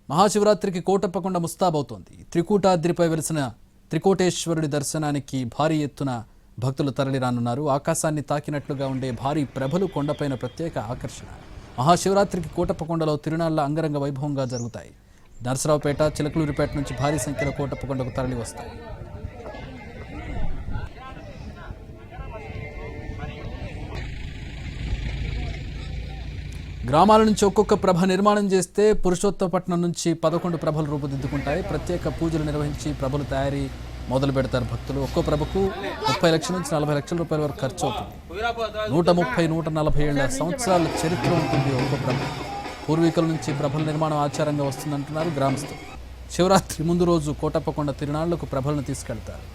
మహాశివరాత్రికి కోటప్పకొండ ముస్తాబవుతోంది. త్రికూటాద్రిపై వెలిసిన త్రికోటేశ్వరుడి దర్శనానికి భారీ ఎత్తున భక్తులు తరలిరానున్నారు. ఆకాశాన్ని తాకినట్లుగా ఉండే భారీ ప్రభలు కొండపైన ప్రత్యేక ఆకర్షణ. మహాశివరాత్రికి కోటప్పకొండలో తిరునాళ్ల అంగరంగ వైభవంగా జరుగుతాయి. నరసరావుపేట, చిలకలూరిపేట నుంచి భారీ సంఖ్యలో కోటప్పకొండకు తరలి వస్తాయి. గ్రామాల నుంచి ఒక్కొక్క ప్రభ నిర్మాణం చేస్తే పురుషోత్తపట్నం నుంచి 11 ప్రభలు రూపుదిద్దుకుంటాయి. ప్రత్యేక పూజలు నిర్వహించి ప్రభలు తయారీ మొదలు పెడతారు భక్తులు. ఒక్కో ప్రభకు 30 లక్షల నుంచి 40 లక్షల రూపాయల వరకు ఖర్చు అవుతుంది. 130-140 ఏళ్ల సంవత్సరాల చరిత్ర ఉంటుంది ఒక్కో ప్రభ. పూర్వీకుల నుంచి ప్రభల నిర్మాణం ఆచారంగా వస్తుందంటున్నారు గ్రామస్తులు. శివరాత్రి ముందు రోజు కోటప్పకొండ తిరునాళ్లకు ప్రభలను తీసుకెళ్తారు.